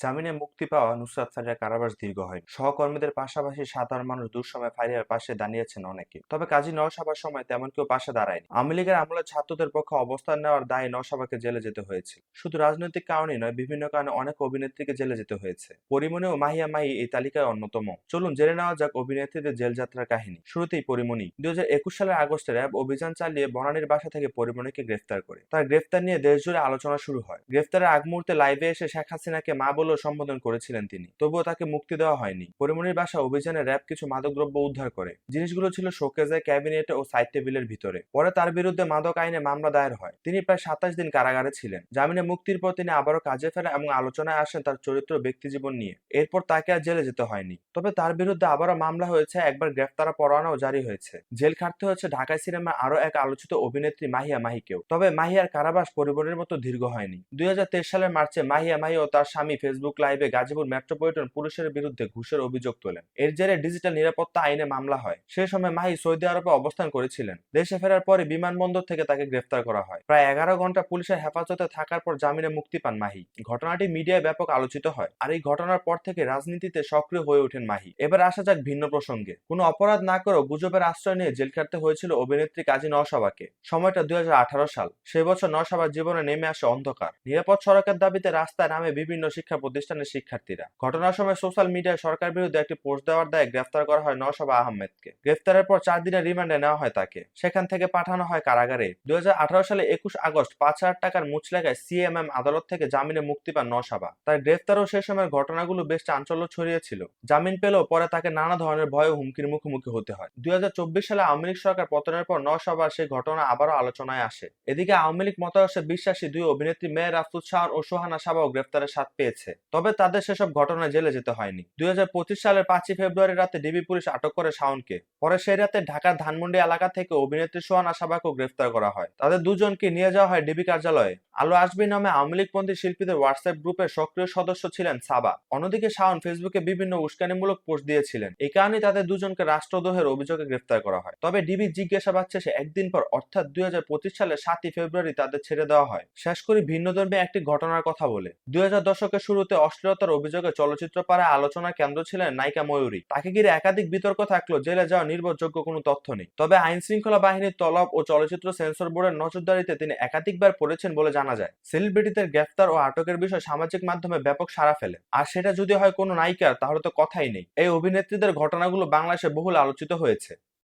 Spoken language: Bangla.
জামিনে মুক্তি পাওয়া নুসরাত ফারিয়ার কারাবাস দীর্ঘ হয়। সহকর্মীদের পাশাপাশি সাধারণ মানুষ দুঃসময়ে ফারিয়ার পাশে দাঁড়িয়েছেন অনেকে। তবে কাজী নওশাবার সময় তেমন কেউ পাশে দাঁড়ায়নি। আওয়ামী লীগের আমলে ছাত্রদের পক্ষে অবস্থান নেওয়ার দায়ে নওশাবাকে জেলে যেতে হয়েছে। শুধু রাজনৈতিক কারণেই নয়, বিভিন্ন কারণে অনেক অভিনেত্রীকে জেলে যেতে হয়েছে। পরিমণি ও মাহিয়া মাহি এই তালিকায় অন্যতম। চলুন জেনে নেওয়া যাক অভিনেত্রীদের জেল যাত্রার কাহিনী। শুরুতেই পরিমণি। 2021 সালের আগস্টে র্যাব অভিযান চালিয়ে বনানীর বাসা থেকে পরিমণিকে গ্রেফতার করে। তার গ্রেফতার নিয়ে দেশ জুড়ে আলোচনা শুরু হয়। গ্রেফতারের আগ মুহূর্তে লাইভে এসে শেখ হাসিনাকে মা বলেও সম্বোধন করেছিলেন তিনি। তবুও তাকে মুক্তি দেওয়া হয়নি। পরিমণির বাসা অভিযানে র্যাব কিছু মাদকদ্রব্য উদ্ধার করে। জিনিসগুলো ছিল শোকেজে, ক্যাবিনেটে ও সাইড টেবিলের ভিতরে। পরে তার বিরুদ্ধে মাদক আইনে মামলা দায়ের হয়। তিনি প্রায় 27 দিন কারাগারে ছিলেন। জামিনে মুক্তির পর তিনি আবারও কাজে ফেরেন এবং আলোচনায় আসেন তার চরিত্র ব্যক্তিজীবন নিয়ে। এরপর তাকে আর জেলে যেতে হয়নি। তবে তার বিরুদ্ধে আবারও মামলা হয়েছে, একবার গ্রেফতার পরোয়ানাও জারি হয়েছে। জেল খাটতে হয়েছে ঢাকায় সিনেমার আরো এক আলোচিত অভিনেত্রী মাহিয়া মাহিকেও। তবে মাহিয়ার কারাবাস পরিবারের মতো দীর্ঘ হয়নি। 2023 সালের মার্চে মাহিয়া মাহি ও তার স্বামী ফেসবুক লাইভে গাজীপুর মেট্রোপলিটন পুলিশের বিরুদ্ধে ঘুষের অভিযোগ তোলেন। এর জেরে ডিজিটাল নিরাপত্তা আইনে মামলা হয়। সে সময় মাহি সৌদি আরবে অবস্থান করেছিলেন। দেশে ফেরার পরে বিমানবন্দর থেকে তাকে গ্রেফতার করা হয়। প্রায় 11 ঘন্টা পুলিশের হেফাজতে থাকার পর জামিনে মুক্তি পান মাহি। ঘটনাটি মিডিয়ায় ব্যাপক আলোচিত হয়। আর এই ঘটনার পর থেকে রাজনীতিতে সক্রিয় হয়ে ওঠেন মাহি। এবার আসা যাক ভিন্ন প্রসঙ্গে। কোনো অপরাধ না করেও গুজবের আশ্রয় নিয়ে জেল খাটতে হয়েছিল অভিনেত্রী কাজী নওশাবাকে। সময়টা 2018 সাল। সেই বছর নওশাবার জীবনে নেমে আসে অন্ধকার। নিরাপদ সড়কের দাবিতে রাস্তায় নামে বিভিন্ন শিক্ষা প্রতিষ্ঠানের শিক্ষার্থীরা। ঘটনার সময় সোশ্যাল মিডিয়ায় সরকার বিরুদ্ধে একটি পোস্ট দেওয়ার দায়ে গ্রেফতার করা হয় নওশাবা আহমেদকে। গ্রেফতারের পর 4 দিনের রিমান্ডে নেওয়া হয় তাকে। সেখান থেকে পাঠানো হয় কারাগারে। 2018 সালে 21 আগস্ট 5,000 টাকার মুচলেখায় সিএমএম আদালত থেকে জামিনে মুক্তি পান নওশাবা। তার গ্রেফতার ও সে সময়ের ঘটনাগুলো বেশ চাঞ্চল্য ছড়িয়েছিল। জামিন পেলেও পরে তাকে নানা ধরনের ভয় ও হুমকির মুখোমুখি হতে হয়। 2024 সালে আওয়ামী লীগ সরকার পতনের পর নওশাবার সেই ঘটনা আবারও আলোচনায় আসে। এদিকে আওয়ামী লীগ মতাদর্শে বিশ্বাসী দুই অভিনেত্রী মেহের আফরোজ শাওন ও সোহানা সাবাও গ্রেফতারের স্বাদ পেয়েছে। তবে তাদের সেসব ঘটনায় জেলে যেতে হয়নি। 2025 সালের 5 ফেব্রুয়ারি রাতে ডিবি পুলিশ আটক করে শাওনকে। পরে সেই রাতে ঢাকার ধানমন্ডি এলাকা থেকে অভিনেত্রী সোহানা সাবাকেও গ্রেফতার করা হয়। তাদের দুজনকে নিয়ে যাওয়া হয় ডিবি কার্যালয়ে। আলো আসবি নামে আওয়ামী লীগপন্থী শিল্পীদের হোয়াটসঅ্যাপ গ্রুপের সক্রিয় সদস্য ছিলেন সাবা। অন্যদিকে শাওন ফেসবুকে বিভিন্ন উস্কানিমূলক পোস্ট দিয়েছিলেন। এই কারণে তাদের দুজনকে রাষ্ট্রদ্রোহের অভিযোগে গ্রেফতার করা হয়। তবে ডিবি জিজ্ঞাসাবাদ শেষে একদিন পর অর্থাৎ 2025 সালের 7 ফেব্রুয়ারি তাদের ছেড়ে দেওয়া হয়। শেষ করি ভিন্নধর্মী একটি ঘটনার কথা বলে। 2000 দশকের শুরুতে অশ্লীলতার অভিযোগে চলচ্চিত্র পাড়ায় আলোচনার কেন্দ্র ছিলেন নায়িকা ময়ূরী। তাকে ঘিরে একাধিক বিতর্ক থাকলেও জেলে যাওয়া নির্ভরযোগ্য কোনো তথ্য নেই। তবে আইন শৃঙ্খলা বাহিনীর তলব ও চলচ্চিত্র সেন্সর বোর্ডের নজরদারিতে তিনি একাধিকবার পড়েছেন বলে জানা যায়। সেলিব্রিটিদের গ্রেফতার ও আটকের বিষয় সামাজিক মাধ্যমে ব্যাপক সাড়া ফেলে। আর সেটা যদি হয় কোনো নায়িকার, তাহলে তো কথাই নেই। এই অভিনেত্রীদের ঘটনাগুলো বাংলাদেশে বহুল আলোচিত হয়েছে।